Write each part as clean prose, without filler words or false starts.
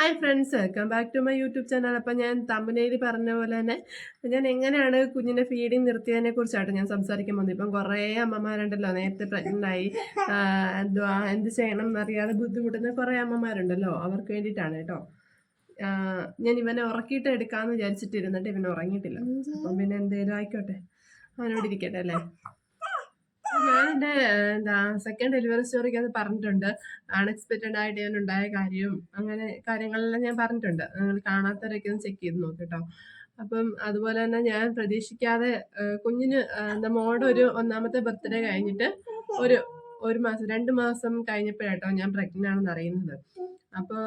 Hi friends, welcome back to my YouTube channel. അപ്പം ഞാൻ തമ്പനയിൽ പറഞ്ഞ പോലെ തന്നെ ഞാൻ എങ്ങനെയാണ് കുഞ്ഞിനെ ഫീഡിങ് നിർത്തിയതിനെ കുറിച്ചായിട്ട് ഞാൻ സംസാരിക്കാൻ വന്നത്. ഇപ്പം കുറേ അമ്മമാരുണ്ടല്ലോ, നേരത്തെ പ്രഗ്നൻ്റ് ആയി എന്തുവാ എന്ത് ചെയ്യണം എന്നറിയാതെ ബുദ്ധിമുട്ടുന്ന കുറേ അമ്മമാരുണ്ടല്ലോ, അവർക്ക് വേണ്ടിയിട്ടാണ് കേട്ടോ. ഞാൻ ഇവനെ ഉറക്കിയിട്ട് എടുക്കാമെന്ന് വിചാരിച്ചിട്ടിരുന്നിട്ട് ഇവനെ ഉറങ്ങിയിട്ടില്ല. അപ്പം പിന്നെ എന്തേലും ആയിക്കോട്ടെ, അവനോട് ഇരിക്കട്ടെ അല്ലേ. ഞാൻ എൻ്റെ സെക്കൻഡ് ഡെലിവറി സ്റ്റോറിക്ക് അത് പറഞ്ഞിട്ടുണ്ട്. അൺഎക്സ്പെക്റ്റഡ് ആയിട്ട് ഞാനുണ്ടായ കാര്യവും അങ്ങനെ കാര്യങ്ങളെല്ലാം ഞാൻ പറഞ്ഞിട്ടുണ്ട്. നിങ്ങൾ കാണാത്തവരൊക്കെ ഒന്ന് ചെക്ക് ചെയ്ത് നോക്കിട്ടോ. അപ്പം അതുപോലെ തന്നെ ഞാൻ പ്രതീക്ഷിക്കാതെ കുഞ്ഞിന് മോളുടെ ഒരു ഒന്നാമത്തെ ബർത്ത്ഡേ കഴിഞ്ഞിട്ട് ഒരു മാസം 2 മാസം കഴിഞ്ഞപ്പോഴാട്ടോ ഞാൻ പ്രഗ്നന്റ് ആണെന്ന് അറിയുന്നത്. അപ്പോൾ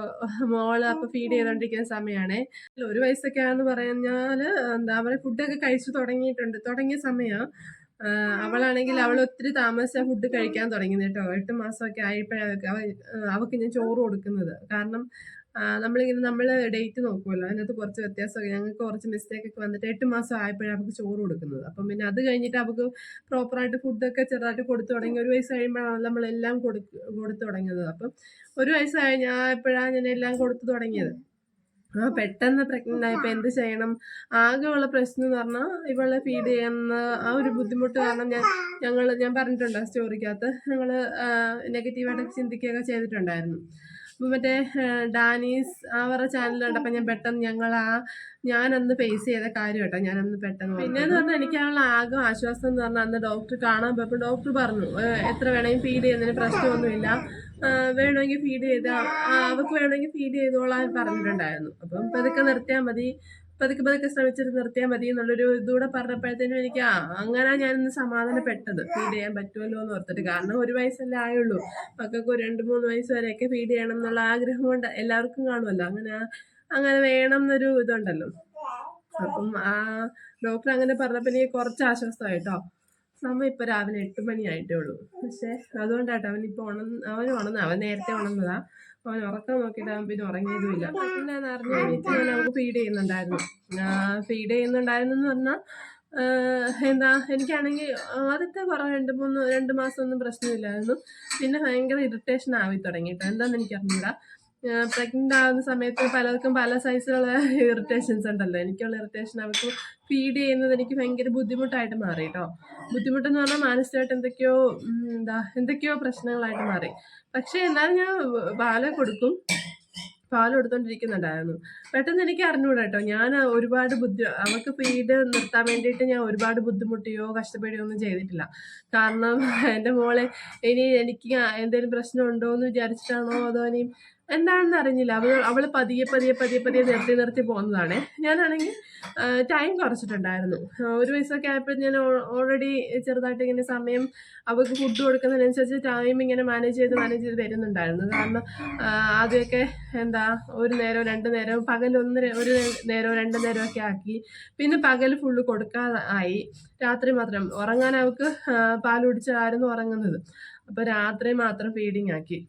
മോള് അപ്പോൾ ഫീഡ് ചെയ്തോണ്ടിരിക്കുന്ന സമയമാണേ. 1 വയസ്സൊക്കെ ആണെന്ന് പറഞ്ഞാല് അവരെ ഫുഡൊക്കെ കഴിച്ചു തുടങ്ങിയ സമയമാണ്. അവളാണെങ്കിൽ ഒത്തിരി താമസിച്ച ഫുഡ് കഴിക്കാൻ തുടങ്ങിയത് കേട്ടോ. 8 മാസമൊക്കെ ആയപ്പോഴൊക്കെ അവൾക്ക് ഞാൻ ചോറ് കൊടുക്കുന്നത്. കാരണം നമ്മൾ ഡേറ്റ് നോക്കുമല്ലോ, അതിനകത്ത് കുറച്ച് വ്യത്യാസമൊക്കെ ഞങ്ങൾക്ക് കുറച്ച് മിസ്റ്റേക്ക് ഒക്കെ വന്നിട്ട് 8 മാസം ആയപ്പോഴാണ് അവൾക്ക് ചോറ് കൊടുക്കുന്നത്. അപ്പം പിന്നെ അത് കഴിഞ്ഞിട്ട് അവൾക്ക് പ്രോപ്പറായിട്ട് ഫുഡൊക്കെ ചെറുതായിട്ട് കൊടുത്തു തുടങ്ങി. 1 വയസ്സ് കഴിയുമ്പോഴാണ് നമ്മളെല്ലാം കൊടുത്തു തുടങ്ങിയത്. അപ്പം 1 വയസ്സ് കഴിഞ്ഞപ്പോഴാണ് ഞാൻ എല്ലാം കൊടുത്തു തുടങ്ങിയത്. പെട്ടെന്ന് പ്രഗ്നന്റ് ആയപ്പോൾ എന്ത് ചെയ്യണം, ആകെയുള്ള പ്രശ്നം എന്ന് പറഞ്ഞാൽ ഇവളെ ഫീഡ് ചെയ്യുന്ന ആ ഒരു ബുദ്ധിമുട്ട് കാരണം ഞാൻ പറഞ്ഞിട്ടുണ്ട് സ്റ്റോറിക്കകത്ത്. ഞങ്ങൾ നെഗറ്റീവായിട്ട് ചിന്തിക്കുകയൊക്കെ ചെയ്തിട്ടുണ്ടായിരുന്നു. അപ്പം മറ്റേ ഡാനീസ് അവരുടെ ചാനലുണ്ട്. അപ്പം ഞാൻ പെട്ടെന്ന് ഞാനന്ന് ഫേസ് ചെയ്ത കാര്യം കേട്ടോ. ഞാനന്ന് പെട്ടെന്ന് പിന്നെന്ന് പറഞ്ഞാൽ എനിക്കാണുള്ള ആകെ ആശ്വാസം എന്ന് പറഞ്ഞാൽ അന്ന് ഡോക്ടർ കാണാൻ പോയപ്പോൾ ഡോക്ടർ പറഞ്ഞു എത്ര വേണമെങ്കിൽ ഫീഡ് ചെയ്യുന്നതിന് പ്രശ്നമൊന്നുമില്ല, വേണമെങ്കിൽ ഫീഡ് ചെയ്ത് അവർക്ക് വേണമെങ്കിൽ ഫീഡ് ചെയ്തോളാൻ പറഞ്ഞിട്ടുണ്ടായിരുന്നു. അപ്പം പതുക്കെ നിർത്തിയാൽ മതി, പതുക്കെ ശ്രമിച്ചിട്ട് നിർത്തിയാൽ മതി എന്നുള്ളൊരു ഇതുകൂടെ പറഞ്ഞപ്പോഴത്തേനും എനിക്ക് അങ്ങനെ ഞാനിന്ന് സമാധാനപ്പെട്ടത്. ഫീഡ് ചെയ്യാൻ പറ്റുമല്ലോ എന്ന് ഓർത്തിട്ട്. കാരണം 1 വയസ്സല്ലേ ആയുള്ളൂ, മക്കൾക്ക് 2-3 വയസ്സ് വരെയൊക്കെ ഫീഡ് ചെയ്യണം എന്നുള്ള ആഗ്രഹം കൊണ്ട് എല്ലാവർക്കും കാണുമല്ലോ, അങ്ങനെ വേണം എന്നൊരു ഇതുണ്ടല്ലോ. അപ്പം ഡോക്ടർ അങ്ങനെ പറഞ്ഞപ്പോൾ എനിക്ക് കുറച്ച് ആശ്വാസമായിട്ടോ. സമയം ഇപ്പൊ രാവിലെ 8 മണിയായിട്ടേ ഉള്ളൂ. പക്ഷെ അതുകൊണ്ടാട്ടോ അവൻ നേരത്തെ ഉണർന്നതാ. അവൻ ഉറക്കം നോക്കിയിട്ട് അവൻ പിന്നെ ഉറങ്ങിയതുമില്ല. പിന്നെ അറിഞ്ഞു കഴിഞ്ഞിട്ട് ഞാൻ അവൾക്ക് ഫീഡ് ചെയ്യുന്നുണ്ടായിരുന്നു എന്ന് പറഞ്ഞാൽ എനിക്കാണെങ്കിൽ ആദ്യത്തെ 2 മാസം ഒന്നും പ്രശ്നമില്ലായിരുന്നു. പിന്നെ ഭയങ്കര ഇറിറ്റേഷൻ ആയി തുടങ്ങിട്ടോ. എന്താണെന്ന് എനിക്കറിഞ്ഞൂടാ. പ്രഗ്നന്റ് ആകുന്ന സമയത്ത് പലർക്കും പല സൈസിലുള്ള ഇറിറ്റേഷൻസ് ഉണ്ടല്ലോ. എനിക്കുള്ള ഇറിറ്റേഷൻ അവർക്ക് ഫീഡ് ചെയ്യുന്നത് എനിക്ക് ഭയങ്കര ബുദ്ധിമുട്ടായിട്ട് മാറി കേട്ടോ. ബുദ്ധിമുട്ടെന്ന് പറഞ്ഞാൽ മാനസികമായിട്ട് എന്തൊക്കെയോ പ്രശ്നങ്ങളായിട്ട് മാറി. പക്ഷെ എന്നാലും ഞാൻ പാല് കൊടുത്തോണ്ടിരിക്കുന്നുണ്ടായിരുന്നു. പെട്ടെന്ന് എനിക്ക് അറിഞ്ഞൂടാ കേട്ടോ. ഞാൻ ഒരുപാട് അവൾക്ക് ഫീഡ് നിർത്താൻ വേണ്ടിയിട്ട് ഞാൻ ഒരുപാട് ബുദ്ധിമുട്ടിയോ കഷ്ടപ്പെടുകയോ ഒന്നും ചെയ്തിട്ടില്ല. കാരണം എൻ്റെ മോളെ ഇനി എനിക്ക് എന്തെങ്കിലും പ്രശ്നമുണ്ടോ എന്ന് വിചാരിച്ചിട്ടാണോ അതോ ഇനി എന്താണെന്ന് അറിഞ്ഞില്ല, അവള് പതിയെ നിർത്തി പോകുന്നതാണ്. ഞാനാണെങ്കിൽ ടൈം കുറച്ചിട്ടുണ്ടായിരുന്നു. 1 വയസ്സൊക്കെ ആയപ്പോൾ ഞാൻ ഓൾറെഡി ചെറുതായിട്ട് ഇങ്ങനെ സമയം അവൾക്ക് ഫുഡ് കൊടുക്കുന്നതിനനുസരിച്ച് ടൈം ഇങ്ങനെ മാനേജ് ചെയ്ത് വരുന്നുണ്ടായിരുന്നു. കാരണം ആദ്യമൊക്കെ 1 നേരം 2 നേരം, പകൽ ഒരു നേരം 2 നേരമൊക്കെ ആക്കി. പിന്നെ പകൽ ഫുള്ള് കൊടുക്കാതെ ആയി. രാത്രി മാത്രം ഉറങ്ങാൻ അവൾക്ക് പാൽ കുടിച്ചായിരുന്നു ഉറങ്ങുന്നത്. അപ്പൊ രാത്രി മാത്രം ഫീഡിങ് ആക്കി.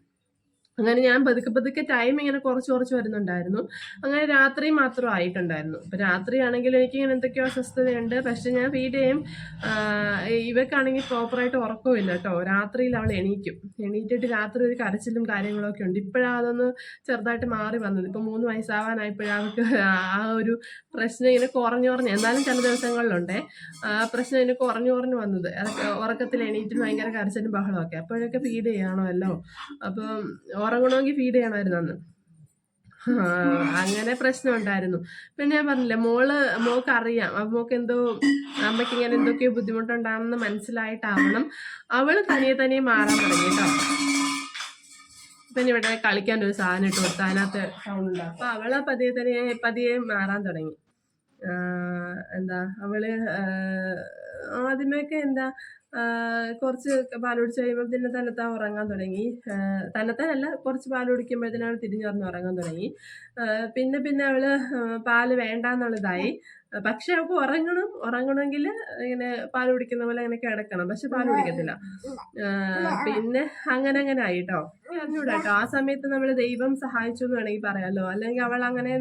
അങ്ങനെ ഞാൻ പതുക്കെ ടൈം ഇങ്ങനെ കുറച്ച് വരുന്നുണ്ടായിരുന്നു. അങ്ങനെ രാത്രി മാത്രം ആയിട്ടുണ്ടായിരുന്നു. അപ്പൊ രാത്രിയാണെങ്കിൽ എനിക്കിങ്ങനെ എന്തൊക്കെയോ അസ്വസ്ഥതയുണ്ട്. പക്ഷെ ഞാൻ ഫീഡ് ചെയ്യും. ഇവക്കാണെങ്കിൽ പ്രോപ്പറായിട്ട് ഉറക്കമില്ല കേട്ടോ. രാത്രിയിൽ അവൾ എണീറ്റിട്ട് രാത്രി ഒരു കരച്ചിലും കാര്യങ്ങളൊക്കെ ഉണ്ട്. ഇപ്പോഴാണ് അതൊന്ന് ചെറുതായിട്ട് മാറി വന്നത്. ഇപ്പൊ 3 വയസ്സാവാനായപ്പോഴവർക്ക് ആ ഒരു പ്രശ്നം ഇങ്ങനെ കുറഞ്ഞു എന്നാലും ചില ദിവസങ്ങളിലുണ്ടേ പ്രശ്നം ഇങ്ങനെ കുറഞ്ഞു വന്നത്. ഉറക്കത്തിൽ എണീറ്റിട്ട് ഭയങ്കര കരച്ചിലും ബഹളമൊക്കെ. അപ്പോഴൊക്കെ ഫീഡ് ചെയ്യണമല്ലോ. അപ്പം ഉറങ്ങണമെങ്കിൽ ഫീഡ് ചെയ്യണമായിരുന്നു അന്ന്. അങ്ങനെ പ്രശ്നം ഉണ്ടായിരുന്നു. പിന്നെ ഞാൻ പറഞ്ഞില്ലേ, മോൾക്ക് അറിയാം, മോൾക്ക് അമ്മയ്ക്ക് ഇങ്ങനെ എന്തൊക്കെയോ ബുദ്ധിമുട്ടുണ്ടാകുമെന്ന് മനസ്സിലായിട്ടാവണം അവള് തനിയെ മാറാൻ തുടങ്ങി കേട്ടോ. പിന്നെ ഇവിടെ കളിക്കാൻ ഒരു സാധനം ഇട്ട് കൊടുത്ത് അതിനകത്ത് സൗണ്ട് ഉണ്ടാകും. അപ്പൊ അവള് പതിയെ മാറാൻ തുടങ്ങി. അവള് ആദ്യമൊക്കെ കുറച്ച് പാൽ കുടിച്ച് കഴിയുമ്പോൾ പിന്നെ തന്നെത്താൻ ഉറങ്ങാൻ തുടങ്ങി. തന്നെത്താനല്ല, കുറച്ച് പാൽ കുടിക്കുമ്പോഴത്തേനാണ് തിരിഞ്ഞുറന്ന് ഉറങ്ങാൻ തുടങ്ങി. പിന്നെ അവള് പാല് വേണ്ടാന്നുള്ളതായി. പക്ഷെ അവൾക്ക് ഉറങ്ങണമെങ്കിൽ ഇങ്ങനെ പാൽ കുടിക്കുന്ന പോലെ അങ്ങനെ കിടക്കണം. പക്ഷെ പാൽ കുടിക്കത്തില്ല. പിന്നെ അങ്ങനെ ആയിട്ടോ. അറിഞ്ഞൂടാ കേട്ടോ. ആ സമയത്ത് നമ്മൾ ദൈവം സഹായിച്ചു എന്ന് വേണമെങ്കിൽ പറയാമല്ലോ. അല്ലെങ്കിൽ അവൾ അങ്ങനെ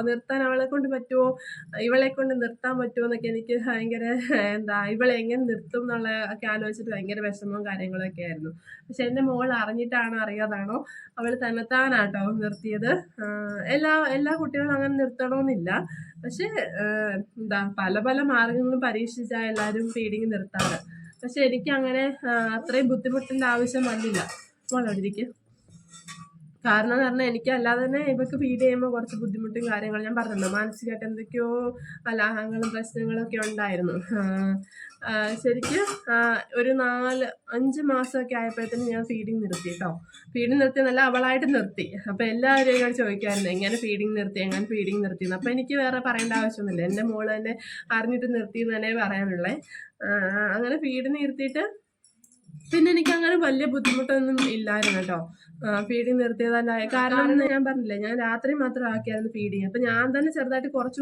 നിർത്താൻ അവളെ കൊണ്ട് പറ്റുമോ, ഇവളെ കൊണ്ട് നിർത്താൻ പറ്റുമോ എന്നൊക്കെ എനിക്ക് ഭയങ്കര ഇവളെ എങ്ങനെ നിർത്തും എന്നുള്ള ഒക്കെ ആലോചിച്ചിട്ട് ഭയങ്കര വിഷമവും കാര്യങ്ങളൊക്കെ ആയിരുന്നു. പക്ഷെ എൻ്റെ മോൾ അറിഞ്ഞിട്ടാണോ അറിയാതാണോ അവൾ തന്നെത്താനാട്ടോ നിർത്തിയത്. എല്ലാ കുട്ടികളും അങ്ങനെ നിർത്തണമെന്നില്ല. പക്ഷെ പല പല മാർഗങ്ങളും പരീക്ഷിച്ചാൽ എല്ലാവരും ഫീഡിങ് നിർത്താറ്. പക്ഷെ എനിക്ക് അങ്ങനെ അത്രയും ബുദ്ധിമുട്ടിന്റെ ആവശ്യം വന്നില്ല. മോളോടിരിക്കും. കാരണം എന്ന് പറഞ്ഞാൽ എനിക്ക് അല്ലാതെ തന്നെ ഇവർക്ക് ഫീഡ് ചെയ്യുമ്പോൾ കുറച്ച് ബുദ്ധിമുട്ടും കാര്യങ്ങളും ഞാൻ പറഞ്ഞല്ലോ, മാനസികമായിട്ട് എന്തൊക്കെയോ കലാഹങ്ങളും പ്രശ്നങ്ങളും ഒക്കെ ഉണ്ടായിരുന്നു. ശരിക്കും ഒരു 4-5 മാസമൊക്കെ ആയപ്പോഴത്തേനും ഞാൻ ഫീഡിങ് നിർത്തി കേട്ടോ. ഫീഡിങ് നിർത്തിയെന്നല്ല, അവളായിട്ട് നിർത്തി. അപ്പം എല്ലാവരും ഞാൻ ചോദിക്കായിരുന്നു എങ്ങനെ ഫീഡിങ് നിർത്തിയെന്ന്. അപ്പം എനിക്ക് വേറെ പറയേണ്ട ആവശ്യമൊന്നുമില്ല, എൻ്റെ മോള് തന്നെ അറിഞ്ഞിട്ട് നിർത്തിയെന്ന് തന്നെ പറയാനുള്ളേ. അങ്ങനെ ഫീഡിങ് നിർത്തിയിട്ട് പിന്നെ എനിക്ക് അങ്ങനെ വലിയ ബുദ്ധിമുട്ടൊന്നും ഇല്ലായിരുന്നു കേട്ടോ. ഫീഡിങ് നിർത്തിയതല്ലായ കാരണം ഞാൻ പറഞ്ഞില്ലേ, ഞാൻ രാത്രി മാത്രം ആക്കിയായിരുന്നു ഫീഡിങ്. അപ്പം ഞാൻ തന്നെ ചെറുതായിട്ട് കുറച്ച്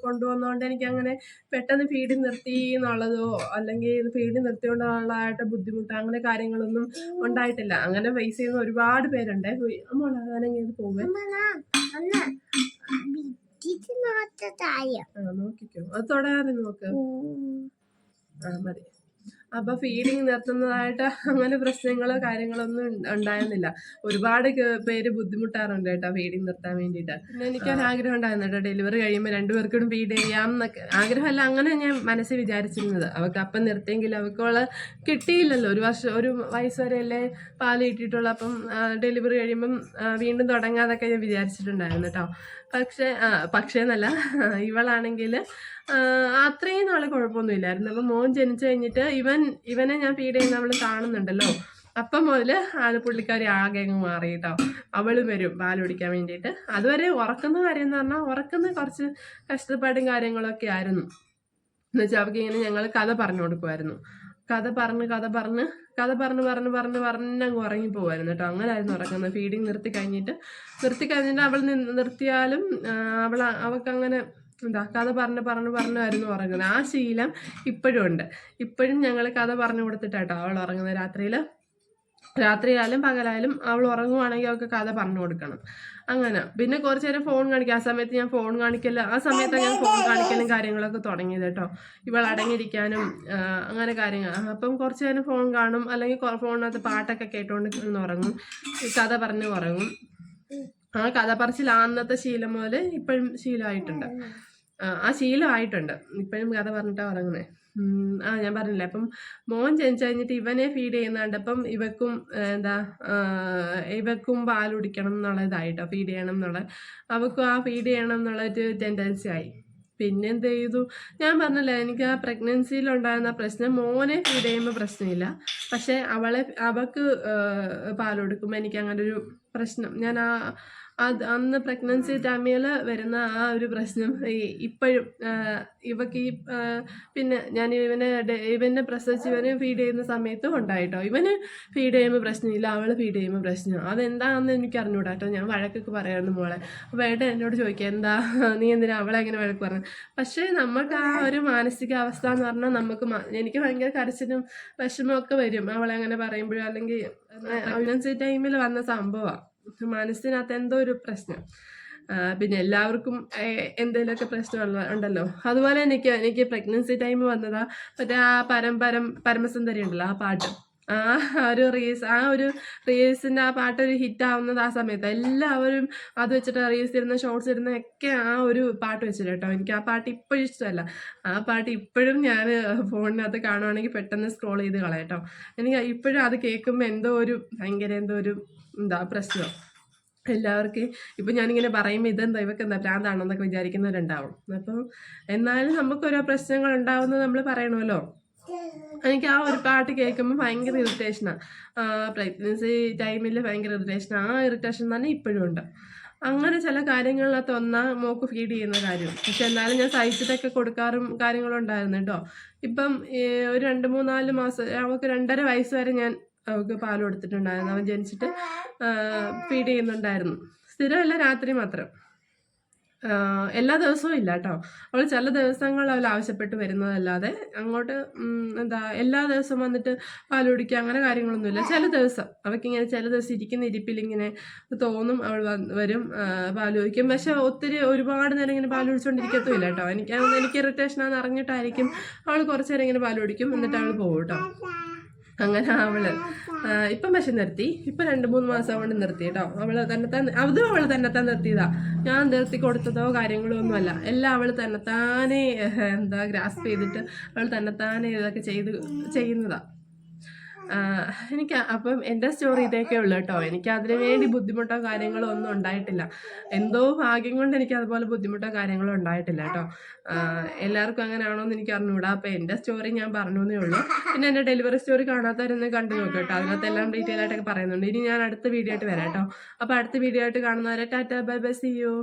കൊണ്ടുവന്നതുകൊണ്ട് എനിക്ക് അങ്ങനെ പെട്ടെന്ന് ഫീഡിങ് നിർത്തി എന്നുള്ളതോ അല്ലെങ്കിൽ ഫീഡിങ് നിർത്തിയോണ്ടുള്ളതായിട്ട് ബുദ്ധിമുട്ട് അങ്ങനെ കാര്യങ്ങളൊന്നും ഉണ്ടായിട്ടില്ല. അങ്ങനെ ഫേസ് ചെയ്യുന്ന ഒരുപാട് പേരുണ്ട്. മോളെ അങ്ങനെ പോവേ നോക്കിക്കോ, അത് തൊടാതെ നോക്ക്. മതി. അപ്പൊ ഫീഡിങ് നിർത്തുന്നതായിട്ട് അങ്ങനെ പ്രശ്നങ്ങളോ കാര്യങ്ങളൊന്നും ഉണ്ടായിരുന്നില്ല. ഒരുപാട് പേര് ബുദ്ധിമുട്ടാറുണ്ട് കേട്ടോ ഫീഡിങ് നിർത്താൻ വേണ്ടിയിട്ട്. പിന്നെ എനിക്കൊരു ആഗ്രഹം ഉണ്ടായിരുന്നു കേട്ടോ, ഡെലിവറി കഴിയുമ്പോൾ രണ്ടുപേർക്കും ഫീഡ് ചെയ്യാം എന്നൊക്കെ. ആഗ്രഹമല്ല, അങ്ങനെ ഞാൻ മനസ്സിൽ വിചാരിച്ചിരുന്നത്. അവൾക്ക് അപ്പം നിർത്തിയെങ്കിൽ അവൾക്കുള്ള കിട്ടിയില്ലല്ലോ. ഒരു വയസ്സ് വരെയല്ലേ പാല് കിട്ടിയിട്ടുള്ളൂ. അപ്പം ഡെലിവറി കഴിയുമ്പം വീണ്ടും തുടങ്ങാതൊക്കെ ഞാൻ വിചാരിച്ചിട്ടുണ്ടായിരുന്നു കേട്ടോ. പക്ഷേ എന്നല്ല, ഇവളാണെങ്കിൽ അത്രയും നാളെ കുഴപ്പമൊന്നുമില്ലായിരുന്നു. അപ്പം മോൻ ജനിച്ചു കഴിഞ്ഞിട്ട് ഇവനെ ഞാൻ ഫീഡ് ചെയ്യുന്ന അവൾ കാണുന്നുണ്ടല്ലോ, അപ്പം മുതൽ പുള്ളിക്കാരി ആകെ അങ്ങ് മാറി കേട്ടോ. അവള് വരും പാൽ കുടിക്കാൻ വേണ്ടിയിട്ട്. അതുവരെ ഉറക്കുന്ന കാര്യം എന്ന് പറഞ്ഞാൽ ഉറക്കുന്ന കുറച്ച് കഷ്ടപ്പാടും കാര്യങ്ങളൊക്കെ ആയിരുന്നു. എന്നുവെച്ചാൽ അവർക്ക് ഇങ്ങനെ ഞങ്ങൾ കഥ പറഞ്ഞു കൊടുക്കുമായിരുന്നു. കഥ പറഞ്ഞ് അങ്ങ് ഉറങ്ങിപ്പോവായിരുന്നു കേട്ടോ. അങ്ങനായിരുന്നു ഉറങ്ങുന്നത്. ഫീഡിങ് നിർത്തി കഴിഞ്ഞിട്ട് അവൾ നിർത്തിയാലും അവൾക്ക് അങ്ങനെ കഥ പറഞ്ഞായിരുന്നു ഉറങ്ങുന്നത്. ആ ശീലം ഇപ്പോഴും ഉണ്ട്. ഇപ്പോഴും ഞങ്ങൾ കഥ പറഞ്ഞു കൊടുത്തിട്ടാട്ടോ അവൾ ഉറങ്ങുന്നത്. രാത്രിയായാലും പകലായാലും അവൾ ഉറങ്ങുവാണെങ്കിൽ അവൾക്ക് കഥ പറഞ്ഞു കൊടുക്കണം. അങ്ങനെ പിന്നെ കുറച്ചു നേരം ഫോൺ കാണിക്കുക. ആ സമയത്ത് ഞാൻ ഫോൺ കാണിക്കല്ല, ആ സമയത്താണ് ഞാൻ ഫോൺ കാണിക്കലും കാര്യങ്ങളൊക്കെ തുടങ്ങിയത് കേട്ടോ. ഇവൾ അടങ്ങിയിരിക്കാനും അങ്ങനെ കാര്യങ്ങൾ. അപ്പം കുറച്ചു നേരം ഫോൺ കാണും, അല്ലെങ്കിൽ ഫോണിനകത്ത് പാട്ടൊക്കെ കേട്ടോണ്ട് ഉറങ്ങും, കഥ പറഞ്ഞ് ഉറങ്ങും. ആ കഥ പറച്ചിൽ അന്നത്തെ ശീലം പോലെ ഇപ്പോഴും ശീലമായിട്ടുണ്ട്. ഇപ്പോഴും കഥ പറഞ്ഞിട്ടാ ഉറങ്ങുന്നത്. ഞാൻ പറഞ്ഞില്ലേ, അപ്പം മോൻ ജനിച്ചു കഴിഞ്ഞിട്ട് ഇവനെ ഫീഡ് ചെയ്യുന്നുണ്ട്. അപ്പം ഇവക്കും പാൽ കുടിക്കണം എന്നുള്ളതായിട്ടോ, ഫീഡ് ചെയ്യണം എന്നുള്ള, അവക്കും ആ ഫീഡ് ചെയ്യണം എന്നുള്ളൊരു ടെൻഡൻസി ആയി. പിന്നെ എന്ത് ചെയ്തു, ഞാൻ പറഞ്ഞില്ലേ, എനിക്ക് ആ പ്രഗ്നൻസിയിലുണ്ടായിരുന്ന പ്രശ്നം, മോനെ ഫീഡ് ചെയ്യുമ്പോൾ പ്രശ്നമില്ല. പക്ഷെ അവൾക്ക് പാൽ കൊടുക്കുമ്പോൾ എനിക്ക് അങ്ങനെ ഒരു പ്രശ്നം, ഞാൻ അന്ന് പ്രഗ്നൻസി ടൈമിൽ വരുന്ന ആ ഒരു പ്രശ്നം ഇപ്പോഴും ഇവക്ക് പിന്നെ ഞാൻ ഇവനെ പ്രസവിച്ച് ഇവന് ഫീഡ് ചെയ്യുന്ന സമയത്തും ഉണ്ടായിട്ടോ. ഇവന് ഫീഡ് ചെയ്യുമ്പോൾ പ്രശ്നമില്ല, അവൾ ഫീഡ് ചെയ്യുമ്പോൾ പ്രശ്നം. അതെന്താണെന്ന് എനിക്ക് അറിഞ്ഞൂടാ കേട്ടോ. ഞാൻ വഴക്കൊക്കെ പറയായിരുന്നു മോളെ. അപ്പോൾ ഏട്ടൻ എന്നോട് ചോദിക്കുക, നീ എന്തിനാ അവളെ എങ്ങനെ വഴക്ക് പറഞ്ഞു. പക്ഷേ നമുക്ക് ആ ഒരു മാനസികാവസ്ഥ എന്ന് പറഞ്ഞാൽ എനിക്ക് ഭയങ്കര കരച്ചിലും വിഷമമൊക്കെ വരും അവളെ അങ്ങനെ പറയുമ്പോഴും. അല്ലെങ്കിൽ പ്രഗ്നൻസി ടൈമിൽ വന്ന സംഭവമാണ്, മനസ്സിനകത്ത് എന്തോ ഒരു പ്രശ്നം. പിന്നെ എല്ലാവർക്കും എന്തെങ്കിലുമൊക്കെ പ്രശ്നം ഉണ്ടല്ലോ. അതുപോലെ എനിക്ക് പ്രഗ്നൻസി ടൈം വന്നതാ മറ്റേ ആ പരമസുന്ദരി ഉണ്ടല്ലോ, ആ പാട്ട്, ആ ഒരു റീൽസിൻ്റെ ആ പാട്ട് ഒരു ഹിറ്റ് ആവുന്നത് ആ സമയത്ത്. എല്ലാവരും അത് വെച്ചിട്ട് റീൽസ് ഇരുന്ന ഷോർട്സ് ഇരുന്ന ഒക്കെ ആ ഒരു പാട്ട് വെച്ചിട്ട് കേട്ടോ. എനിക്ക് ആ പാട്ട് ഇപ്പോഴും ഇഷ്ടമല്ല. ആ പാട്ട് ഇപ്പോഴും ഞാൻ ഫോണിനകത്ത് കാണുവാണെങ്കിൽ പെട്ടെന്ന് സ്ക്രോൾ ചെയ്ത് കളയട്ടോ. എനിക്ക് ഇപ്പോഴും അത് കേൾക്കുമ്പോൾ ഭയങ്കര പ്രശ്നം. എല്ലാവർക്കും ഇപ്പം ഞാനിങ്ങനെ പറയുമ്പോൾ ഇവക്കെന്താ ഭ്രാന്താണോ എന്നൊക്കെ വിചാരിക്കുന്നവരുണ്ടാവും. അപ്പം എന്നാലും നമുക്കോരോ പ്രശ്നങ്ങൾ ഉണ്ടാവുന്നത് നമ്മൾ പറയണമല്ലോ. എനിക്ക് ആ ഒരു പാട്ട് കേൾക്കുമ്പോൾ ഭയങ്കര ഇറിറ്റേഷനാണ്. പ്രഗ്നൻസി ടൈമിൽ ഭയങ്കര ഇറിറ്റേഷനാണ്. ആ ഇറിറ്റേഷൻ തന്നെ ഇപ്പോഴും ഉണ്ട്. അങ്ങനെ ചില കാര്യങ്ങളിനകത്ത് മോക്ക് ഫീഡ് ചെയ്യുന്ന കാര്യം. പക്ഷെ എന്നാലും ഞാൻ സഹിച്ചിട്ടൊക്കെ കൊടുക്കാറും കാര്യങ്ങളും ഉണ്ടായിരുന്നു കേട്ടോ. ഇപ്പം ഒരു 2-3-4 മാസം, അവൾക്ക് 2.5 വയസ്സ് വരെ ഞാൻ അവൾക്ക് പാൽ കൊടുത്തിട്ടുണ്ടായിരുന്നു. അവൻ ജനിച്ചിട്ട് ഫീഡ് ചെയ്യുന്നുണ്ടായിരുന്നു. സ്ഥിരമല്ല, രാത്രി മാത്രം. എല്ലാ ദിവസവും ഇല്ല കേട്ടോ. അവൾ ചില ദിവസങ്ങൾ അവൾ ആവശ്യപ്പെട്ട് വരുന്നതല്ലാതെ അങ്ങോട്ട് എന്താ എല്ലാ ദിവസവും വന്നിട്ട് പാൽ കുടിക്കുക അങ്ങനെ കാര്യങ്ങളൊന്നുമില്ല. ചില ദിവസം അവൾക്കിങ്ങനെ ചില ദിവസം ഇരിക്കുന്ന ഇരിപ്പിലിങ്ങനെ തോന്നും അവൾ വരും പാൽ കുടിക്കും. പക്ഷെ ഒരുപാട് നേരം ഇങ്ങനെ പാൽ കുടിച്ചുകൊണ്ടിരിക്കത്തുമില്ല കേട്ടോ. എനിക്ക് ഇറിറ്റേഷനാണെന്ന് അറിഞ്ഞിട്ടായിരിക്കും അവൾ കുറച്ച് നേരം ഇങ്ങനെ പാൽ കുടിക്കും, എന്നിട്ട് അവൾ പോകും കേട്ടോ. അങ്ങനെ അവള് ഇപ്പം പക്ഷെ നിർത്തി. ഇപ്പം 2-3 മാസം കൊണ്ട് നിർത്തി കേട്ടോ. അവള് തന്നെത്താൻ നിർത്തിയതാ. ഞാൻ നിർത്തി കൊടുത്തതോ കാര്യങ്ങളോ ഒന്നുമല്ല. എല്ലാം അവള് തന്നെത്താനെ ഗ്രാസ്പ് ചെയ്തിട്ട് അവൾ തന്നെത്താനെ ഇതൊക്കെ ചെയ്യുന്നതാ. അപ്പം എൻ്റെ സ്റ്റോറി ഇതൊക്കെ ഉള്ളു കേട്ടോ. എനിക്ക് അതിനു വേണ്ടി ബുദ്ധിമുട്ടോ കാര്യങ്ങളോ ഒന്നും ഉണ്ടായിട്ടില്ല. എന്തോ ഭാഗ്യം കൊണ്ട് എനിക്ക് അതുപോലെ ബുദ്ധിമുട്ടോ കാര്യങ്ങളോ ഉണ്ടായിട്ടില്ല കേട്ടോ. എല്ലാവർക്കും അങ്ങനെയാണോ എന്ന് എനിക്ക് അറിഞ്ഞുകൂടാ. അപ്പം എൻ്റെ സ്റ്റോറി ഞാൻ പറഞ്ഞേ ഉള്ളൂ. പിന്നെ എൻ്റെ ഡെലിവറി സ്റ്റോറി കാണാത്തവരൊന്ന് കണ്ടു നോക്കാം കേട്ടോ. അതിനകത്തെല്ലാം ഡീറ്റെയിൽ ആയിട്ടൊക്കെ പറയുന്നുണ്ട്. ഇനി ഞാൻ അടുത്ത വീഡിയോ ആയിട്ട് വരാം കേട്ടോ. അപ്പോൾ അടുത്ത വീഡിയോ ആയിട്ട് കാണുന്നവരെ tata bye bye, see U.